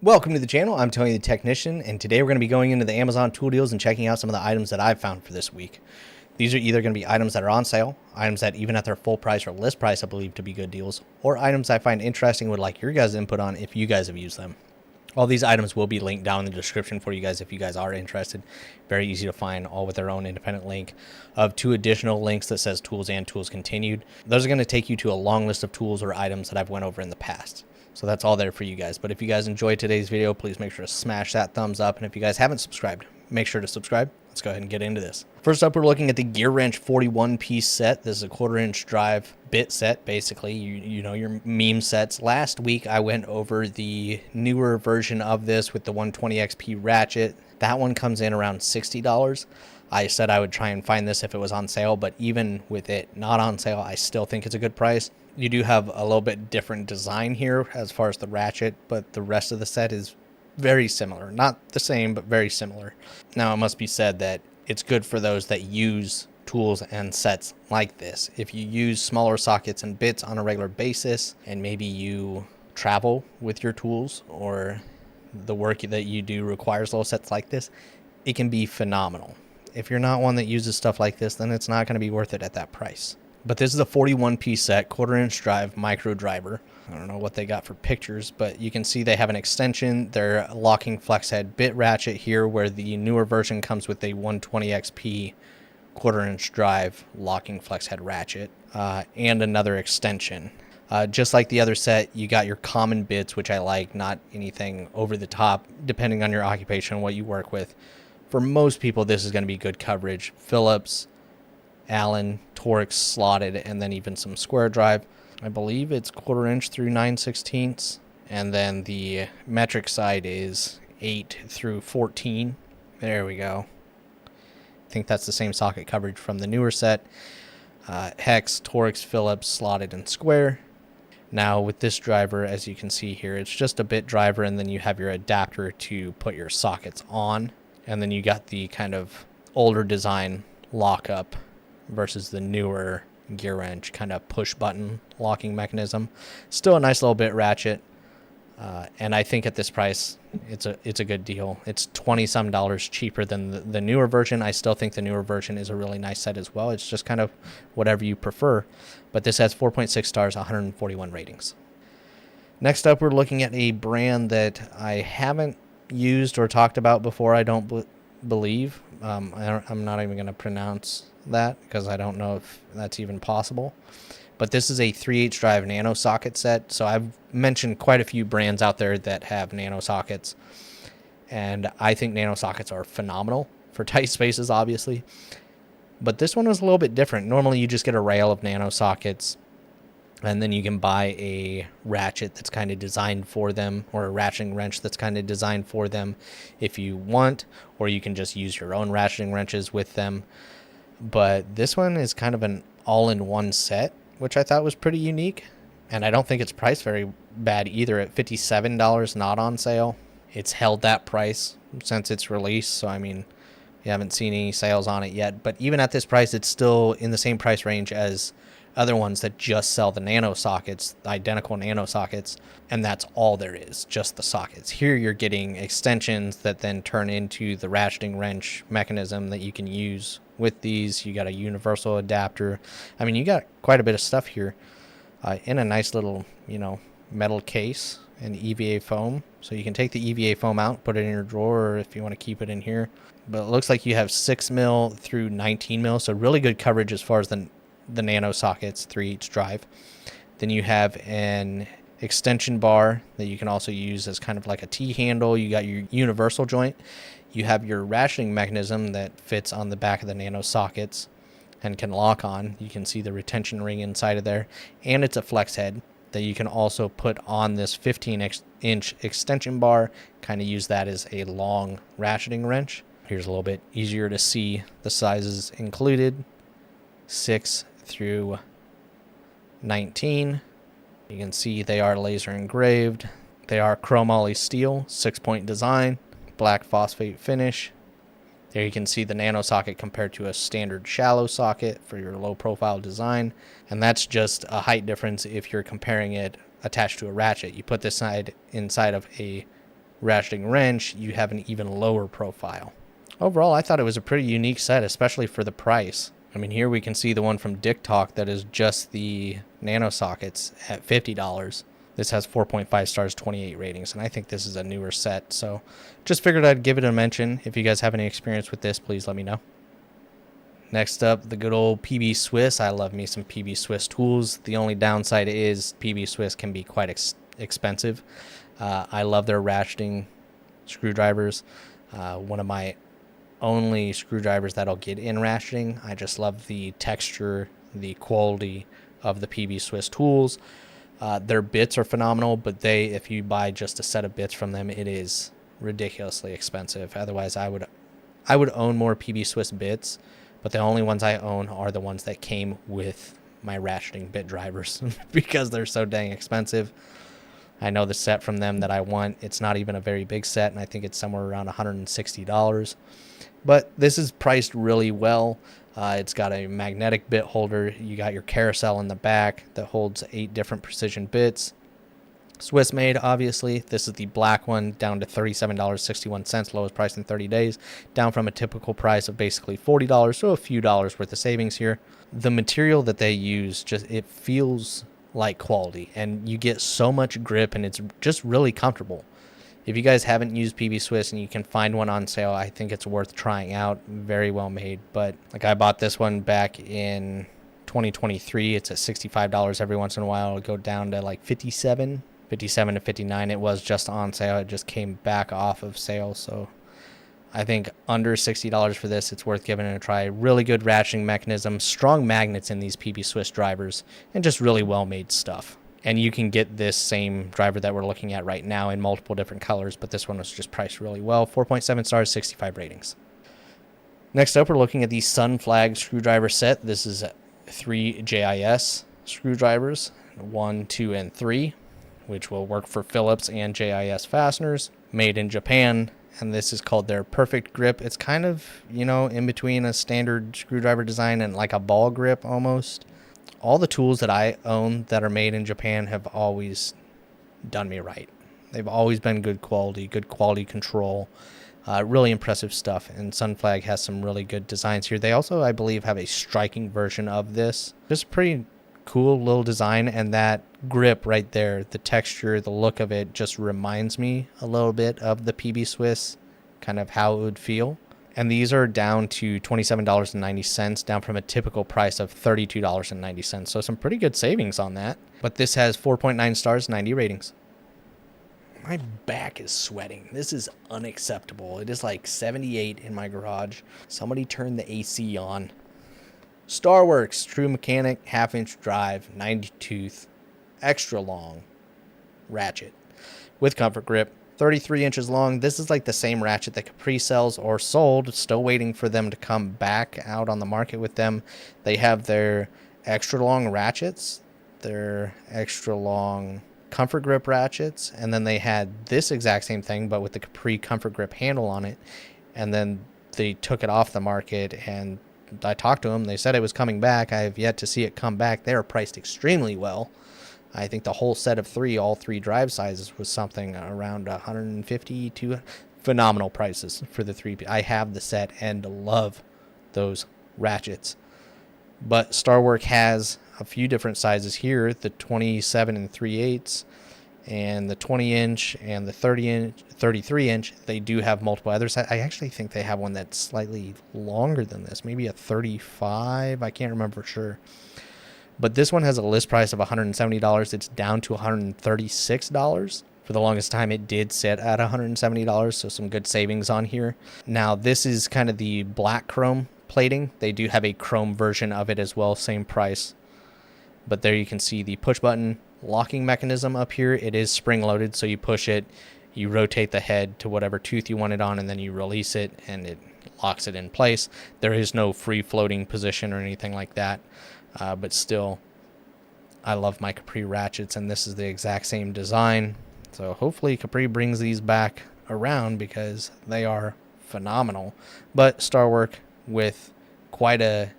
Welcome to the channel. I'm Tony the Technician, and today we're going to be going into the Amazon tool deals and checking out some of the items that I've found for this week. These are either going to be items that are on sale, items that even at their full price or list price I believe to be good deals, or items I find interesting and would like your guys' input on if you guys have used them. All these items will be linked down in the description for you guys if you guys are interested. Very easy to find, all with their own independent link of 2 additional links that says tools and tools continued. Those are going to take you to a long list of tools or items that I've went over in the past. So that's all there for you guys. But if you guys enjoyed today's video, please make sure to smash that thumbs up. And if you guys haven't subscribed, make sure to subscribe. Let's go ahead and get into this. First up, we're looking at the Gearwrench 41-piece set. This is a 1/4-inch drive bit set, basically. You know, your meme sets. Last week, I went over the newer version of this with the 120XP ratchet. That one comes in around $60. I said I would try and find this if it was on sale, but even with it not on sale, I still think it's a good price. You do have a little bit different design here as far as the ratchet, but the rest of the set is very similar. Not the same, but very similar. Now, it must be said that it's good for those that use tools and sets like this. If you use smaller sockets and bits on a regular basis, and maybe you travel with your tools, or the work that you do requires little sets like this, it can be phenomenal. If you're not one that uses stuff like this, then it's not going to be worth it at that price. But this is a 41-piece set, 1/4-inch drive, micro driver. I don't know what they got for pictures, but you can see they have an extension. They're locking flex head bit ratchet here, where the newer version comes with a 120XP 1/4-inch drive locking flex head ratchet, and another extension. Just like the other set, you got your common bits, which I like, not anything over the top, depending on your occupation and what you work with. For most people, this is going to be good coverage. Phillips, Allen, Torx slotted, and then even some square drive. I believe it's 1/4-inch through 9/16, and then the metric side is 8 through 14. There we go. I think that's the same socket coverage from the newer set. Hex, Torx, Phillips, slotted, and square. Now with this driver, as you can see here, it's just a bit driver, and then you have your adapter to put your sockets on, and then you got the kind of older design lockup versus the newer Gearwrench kind of push button locking mechanism. Still a nice little bit ratchet, and I think at this price it's a good deal. It's $20 some cheaper than the newer version. I still think the newer version is a really nice set as well. It's just kind of whatever you prefer, but this has 4.6 stars, 141 ratings. Next up, we're looking at a brand that I haven't used or talked about before, I don't believe. I'm not even going to pronounce that because I don't know if that's even possible. But this is a 3/8 drive Nano socket set. So I've mentioned quite a few brands out there that have Nano sockets, and I think Nano sockets are phenomenal for tight spaces, obviously. But this one was a little bit different. Normally you just get a rail of Nano sockets, and then you can buy a ratchet that's kind of designed for them, or a ratcheting wrench that's kind of designed for them if you want, or you can just use your own ratcheting wrenches with them. But this one is kind of an all-in-one set, which I thought was pretty unique. And I don't think it's priced very bad either at $57, not on sale. It's held that price since its release, so I mean, you haven't seen any sales on it yet. But even at this price, it's still in the same price range as other ones that just sell the Nano sockets, the identical Nano sockets, and that's all there is, just the sockets. Here you're getting extensions that then turn into the ratcheting wrench mechanism that you can use with these. You got a universal adapter. I mean, you got quite a bit of stuff here in a nice little, metal case and EVA foam. So you can take the EVA foam out, put it in your drawer, or if you want to keep it in here. But it looks like you have 6 mil through 19 mil, so really good coverage as far as the Nano sockets, 3/8 drive. Then you have an extension bar that you can also use as kind of like a T-handle. You got your universal joint. You have your ratcheting mechanism that fits on the back of the Nano sockets and can lock on. You can see the retention ring inside of there. And it's a flex head that you can also put on this 15-inch extension bar, kind of use that as a long ratcheting wrench. Here's a little bit easier to see the sizes included. 6 through 19. You can see they are laser engraved. They are chromoly steel, 6-point design, black phosphate finish. There you can see the Nano socket compared to a standard shallow socket for your low profile design. And that's just a height difference if you're comparing it attached to a ratchet. You put this side inside of a ratcheting wrench, you have an even lower profile. Overall, I thought it was a pretty unique set, especially for the price. I mean, here we can see the one from Dick Talk that is just the Nano sockets at $50. This has 4.5 stars, 28 ratings, and I think this is a newer set, so just figured I'd give it a mention. If you guys have any experience with this, please let me know. Next up, the good old PB Swiss. I love me some PB Swiss tools. The only downside is PB Swiss can be quite expensive. I love their ratcheting screwdrivers. One of my only screwdrivers that I'll get in ratcheting. I just love the texture, the quality of the PB Swiss tools. Their bits are phenomenal, but if you buy just a set of bits from them, it is ridiculously expensive. Otherwise, I would own more PB Swiss bits, but the only ones I own are the ones that came with my ratcheting bit drivers because they're so dang expensive. I know the set from them that I want, it's not even a very big set, and I think it's somewhere around $160. But this is priced really well. It's got a magnetic bit holder. You got your carousel in the back that holds 8 different precision bits. Swiss made, obviously. This is the black one, down to $37.61, lowest price in 30 days, down from a typical price of basically $40, so a few dollars worth of savings here. The material that they use, it feels like quality, and you get so much grip, and it's just really comfortable. If you guys haven't used PB Swiss and you can find one on sale, I think it's worth trying out. Very well made. But like, I bought this one back in 2023. It's at $65 every once in a while. It'll go down to like 57 to 59. It was just on sale. It just came back off of sale. So I think under $60 for this, it's worth giving it a try. Really good ratcheting mechanism, strong magnets in these PB Swiss drivers, and just really well made stuff. And you can get this same driver that we're looking at right now in multiple different colors, but this one was just priced really well. 4.7 stars, 65 ratings. Next up, we're looking at the Sunflag screwdriver set. This is 3 JIS screwdrivers, 1, 2, and 3, which will work for Phillips and JIS fasteners, made in Japan. And this is called their Perfect Grip. It's kind of, in between a standard screwdriver design and like a ball grip almost. All the tools that I own that are made in Japan have always done me right. They've always been good quality control, really impressive stuff. And Sunflag has some really good designs here. They also, I believe, have a striking version of this. Just pretty cool little design, and that grip right there, the texture, the look of it just reminds me a little bit of the PB Swiss, kind of how it would feel. And these are down to $27.90, down from a typical price of $32.90. So some pretty good savings on that. But this has 4.9 stars, 90 ratings. My back is sweating. This is unacceptable. It is like 78 in my garage. Somebody turn the AC on. Starworks, true mechanic, 1/2-inch drive, 90 tooth, extra long ratchet with comfort grip. 33 inches long. This is like the same ratchet that Capri sells or sold. Still waiting for them to come back out on the market with them. They have their extra long ratchets, their extra long comfort grip ratchets, and then they had this exact same thing but with the Capri comfort grip handle on it, and then they took it off the market. And I talked to them. They said it was coming back. I have yet to see it come back. They are priced extremely well. I think the whole set of 3, all 3 drive sizes, was something around 150 to phenomenal prices for the 3. I have the set and love those ratchets. But Starwork has a few different sizes here, the 27 3/8 and the 20-inch and the 33-inch. They do have multiple others. I actually think they have one that's slightly longer than this, maybe a 35. I can't remember for sure. But this one has a list price of $170. It's down to $136. For the longest time, it did sit at $170, so some good savings on here. Now, this is kind of the black chrome plating. They do have a chrome version of it as well, same price. But there you can see the push button locking mechanism up here. It is spring loaded, so you push it, you rotate the head to whatever tooth you want it on, and then you release it, and it locks it in place. There is no free floating position or anything like that. But still, I love my Capri ratchets, and this is the exact same design. So hopefully Capri brings these back around because they are phenomenal. But Starwork with quite a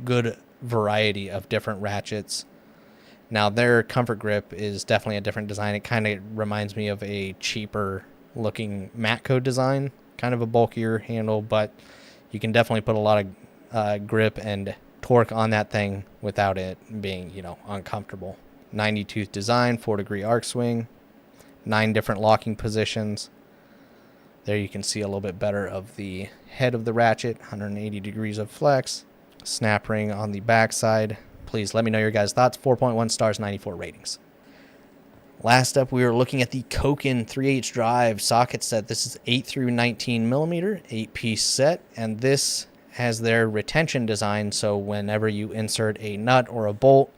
good variety of different ratchets. Now, their comfort grip is definitely a different design. It kind of reminds me of a cheaper looking Matco design, kind of a bulkier handle, but you can definitely put a lot of grip and torque on that thing without it being, you know, uncomfortable. 90 tooth design, 4-degree arc swing, 9 different locking positions. There you can see a little bit better of the head of the ratchet, 180 degrees of flex, snap ring on the backside. Please let me know your guys' thoughts. 4.1 stars, 94 ratings. Last up, we are looking at the Koken 3H drive socket set. This is 8 through 19 millimeter, 8-piece set, and this has their retention design. So whenever you insert a nut or a bolt,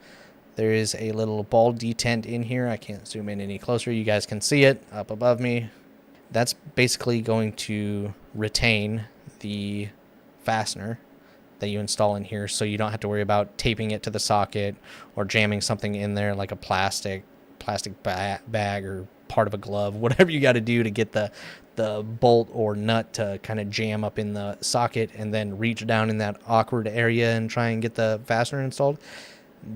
there is a little ball detent in here. I can't zoom in any closer. You guys can see it up above me. That's basically going to retain the fastener that you install in here, so you don't have to worry about taping it to the socket or jamming something in there like a plastic bag or part of a glove, whatever you got to do to get the bolt or nut to kind of jam up in the socket and then reach down in that awkward area and try and get the fastener installed.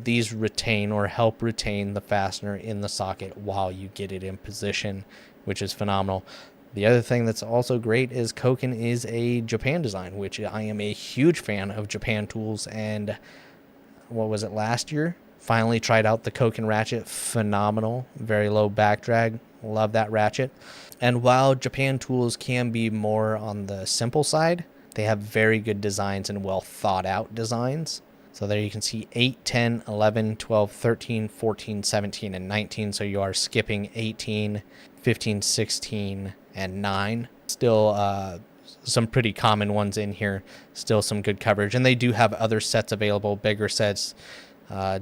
These retain or help retain the fastener in the socket while you get it in position, which is phenomenal. The other thing that's also great is Koken is a Japan design, which I am a huge fan of Japan tools. And what was it, last year? Finally tried out the Koken ratchet. Phenomenal. Very low back drag. Love that ratchet. And while Japan tools can be more on the simple side, they have very good designs and well thought out designs. So there you can see 8, 10, 11, 12, 13, 14, 17, and 19. So you are skipping 18, 15, 16, and 9. Still some pretty common ones in here. Still some good coverage. And they do have other sets available, bigger sets,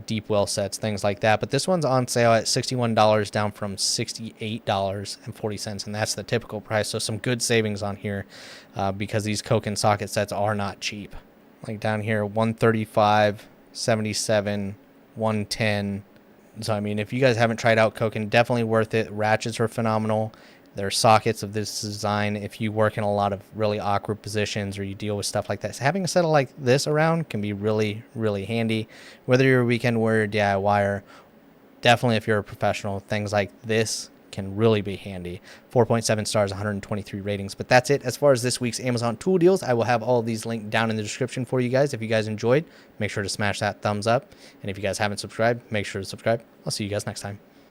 deep well sets, things like that. But this one's on sale at $61, down from $68.40. And that's the typical price. So some good savings on here because these Koken socket sets are not cheap. Like down here, 135, 77, 110. So I mean, if you guys haven't tried out Koken, definitely worth it. Ratchets are phenomenal. There are sockets of this design. If you work in a lot of really awkward positions or you deal with stuff like that, so having a set like this around can be really, really handy. Whether you're a weekend warrior, DIYer, definitely if you're a professional, things like this can really be handy. 4.7 stars, 123 ratings. But that's it as far as this week's Amazon tool deals. I will have all of these linked down in the description for you guys. If you guys enjoyed, make sure to smash that thumbs up. And if you guys haven't subscribed, make sure to subscribe. I'll see you guys next time.